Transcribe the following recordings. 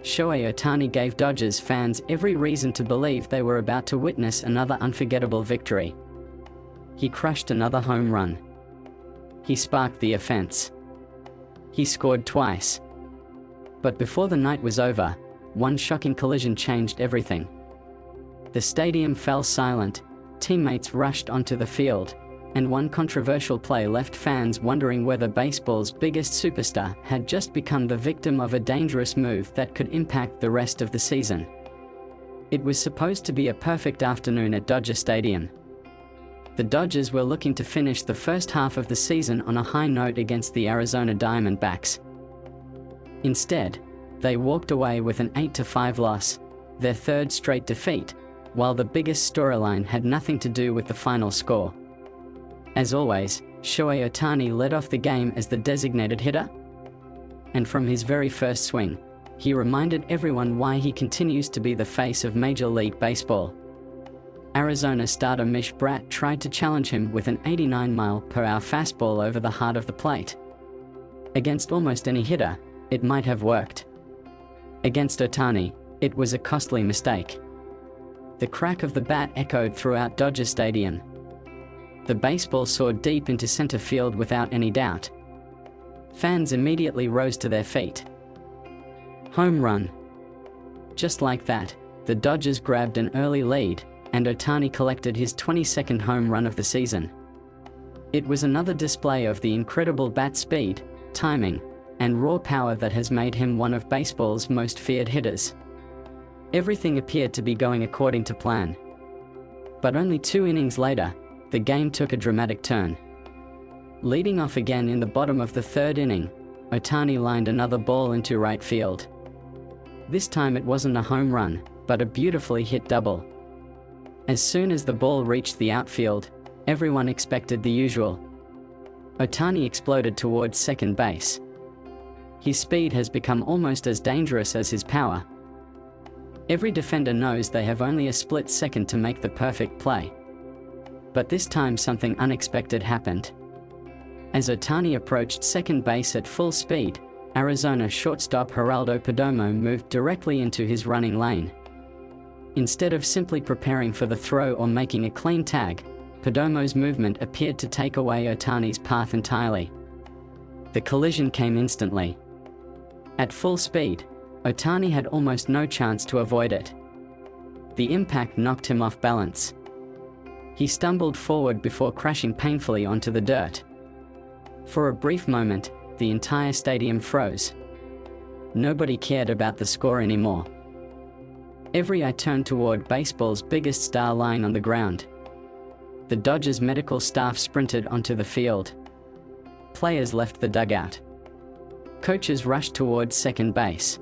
Shohei Ohtani gave Dodgers fans every reason to believe they were about to witness another unforgettable victory. He crushed another home run. He sparked the offense. He scored twice. But before the night was over, one shocking collision changed everything. The stadium fell silent, teammates rushed onto the field, and one controversial play left fans wondering whether baseball's biggest superstar had just become the victim of a dangerous move that could impact the rest of the season. It was supposed to be a perfect afternoon at Dodger Stadium. The Dodgers were looking to finish the first half of the season on a high note against the Arizona Diamondbacks. Instead, they walked away with an 8-5 loss, their third straight defeat, while the biggest storyline had nothing to do with the final score. As always, Shohei Ohtani led off the game as the designated hitter. And from his very first swing, he reminded everyone why he continues to be the face of Major League Baseball. Arizona starter Mish Bratt tried to challenge him with an 89-mile-per-hour fastball over the heart of the plate. Against almost any hitter, it might have worked. Against Ohtani, it was a costly mistake. The crack of the bat echoed throughout Dodger Stadium. The baseball soared deep into center field without any doubt. Fans immediately rose to their feet. Home run. Just like that, the Dodgers grabbed an early lead, and Ohtani collected his 22nd home run of the season. It was another display of the incredible bat speed, timing, and raw power that has made him one of baseball's most feared hitters. Everything appeared to be going according to plan. But only 2 innings later, the game took a dramatic turn. Leading off again in the bottom of the 3rd inning, Ohtani lined another ball into right field. This time it wasn't a home run, but a beautifully hit double. As soon as the ball reached the outfield, everyone expected the usual. Ohtani exploded towards second base. His speed has become almost as dangerous as his power. Every defender knows they have only a split second to make the perfect play. But this time something unexpected happened. As Ohtani approached second base at full speed, Arizona shortstop Geraldo Perdomo moved directly into his running lane. Instead of simply preparing for the throw or making a clean tag, Perdomo's movement appeared to take away Ohtani's path entirely. The collision came instantly. At full speed, Ohtani had almost no chance to avoid it. The impact knocked him off balance. He stumbled forward before crashing painfully onto the dirt. For a brief moment, the entire stadium froze. Nobody cared about the score anymore. Every eye turned toward baseball's biggest star lying on the ground. The Dodgers medical staff sprinted onto the field. Players left the dugout. Coaches rushed towards second base.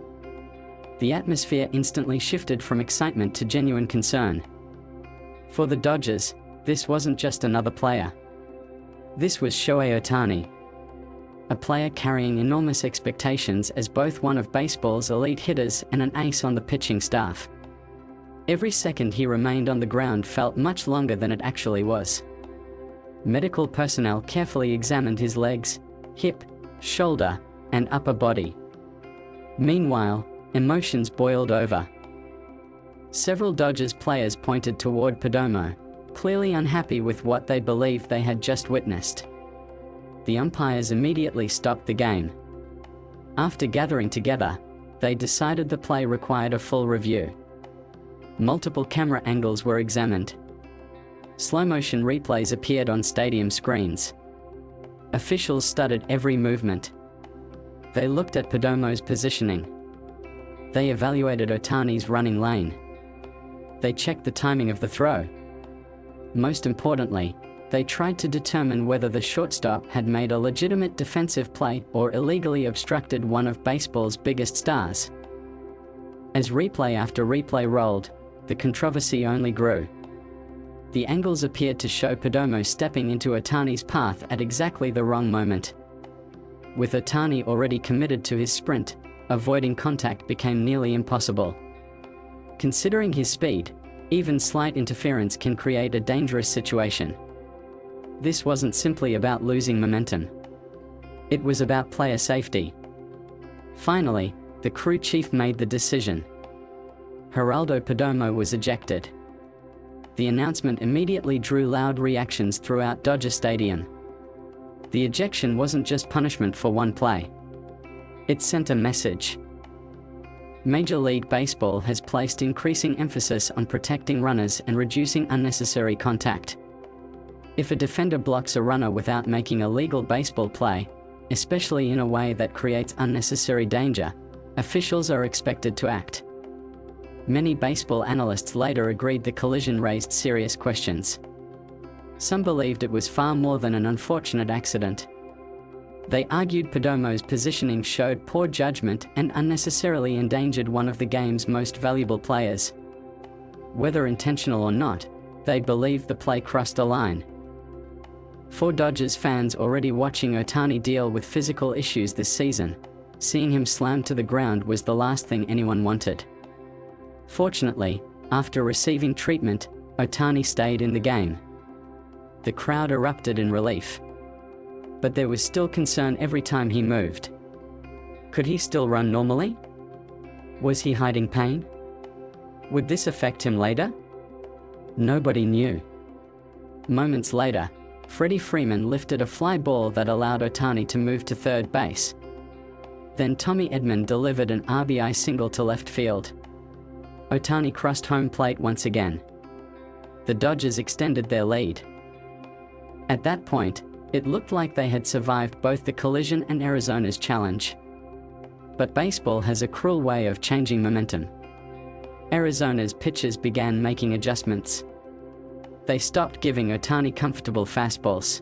The atmosphere instantly shifted from excitement to genuine concern. For the Dodgers, this wasn't just another player. This was Shohei Ohtani. A player carrying enormous expectations as both one of baseball's elite hitters and an ace on the pitching staff. Every second he remained on the ground felt much longer than it actually was. Medical personnel carefully examined his legs, hip, shoulder, and upper body. Meanwhile, emotions boiled over. Several Dodgers players pointed toward Perdomo, clearly unhappy with what they believed they had just witnessed. The umpires immediately stopped the game. After gathering together, they decided the play required a full review. Multiple camera angles were examined. Slow-motion replays appeared on stadium screens. Officials studied every movement. They looked at Perdomo's positioning. They evaluated Ohtani's running lane. They checked the timing of the throw. Most importantly, they tried to determine whether the shortstop had made a legitimate defensive play or illegally obstructed one of baseball's biggest stars. As replay after replay rolled, the controversy only grew. The angles appeared to show Perdomo stepping into Ohtani's path at exactly the wrong moment. With Ohtani already committed to his sprint, avoiding contact became nearly impossible. Considering his speed, even slight interference can create a dangerous situation. This wasn't simply about losing momentum. It was about player safety. Finally, the crew chief made the decision. Geraldo Perdomo was ejected. The announcement immediately drew loud reactions throughout Dodger Stadium. The ejection wasn't just punishment for one play. It sent a message. Major League Baseball has placed increasing emphasis on protecting runners and reducing unnecessary contact. If a defender blocks a runner without making a legal baseball play, especially in a way that creates unnecessary danger, officials are expected to act. Many baseball analysts later agreed the collision raised serious questions. Some believed it was far more than an unfortunate accident. They argued Perdomo's positioning showed poor judgment and unnecessarily endangered one of the game's most valuable players. Whether intentional or not, they believed the play crossed a line. For Dodgers fans already watching Ohtani deal with physical issues this season, seeing him slammed to the ground was the last thing anyone wanted. Fortunately, after receiving treatment, Ohtani stayed in the game. The crowd erupted in relief. But there was still concern every time he moved. Could he still run normally? Was he hiding pain? Would this affect him later? Nobody knew. Moments later, Freddie Freeman lifted a fly ball that allowed Ohtani to move to third base. Then Tommy Edman delivered an RBI single to left field. Ohtani crossed home plate once again. The Dodgers extended their lead. At that point, it looked like they had survived both the collision and Arizona's challenge. But baseball has a cruel way of changing momentum. Arizona's pitchers began making adjustments. They stopped giving Ohtani comfortable fastballs.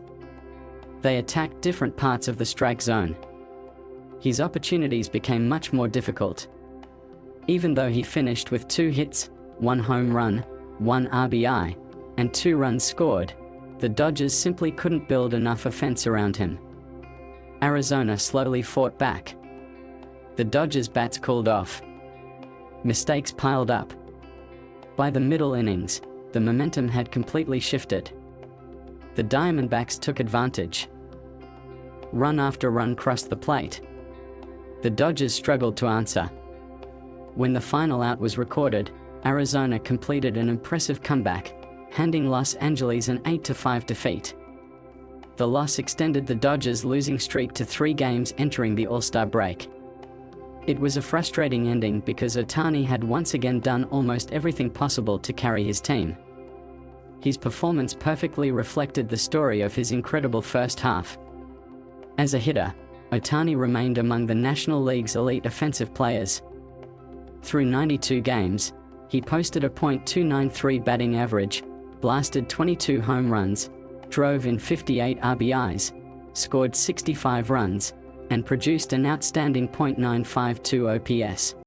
They attacked different parts of the strike zone. His opportunities became much more difficult. Even though he finished with 2 hits, 1 home run, 1 RBI, and 2 runs scored, the Dodgers simply couldn't build enough offense around him. Arizona slowly fought back. The Dodgers' bats cooled off. Mistakes piled up. By the middle innings, the momentum had completely shifted. The Diamondbacks took advantage. Run after run crossed the plate. The Dodgers struggled to answer. When the final out was recorded, Arizona completed an impressive comeback, handing Los Angeles an 8-5 defeat. The loss extended the Dodgers' losing streak to 3 games entering the All-Star break. It was a frustrating ending because Ohtani had once again done almost everything possible to carry his team. His performance perfectly reflected the story of his incredible first half. As a hitter, Ohtani remained among the National League's elite offensive players. Through 92 games, he posted a .293 batting average, blasted 22 home runs, drove in 58 RBIs, scored 65 runs, and produced an outstanding .952 OPS.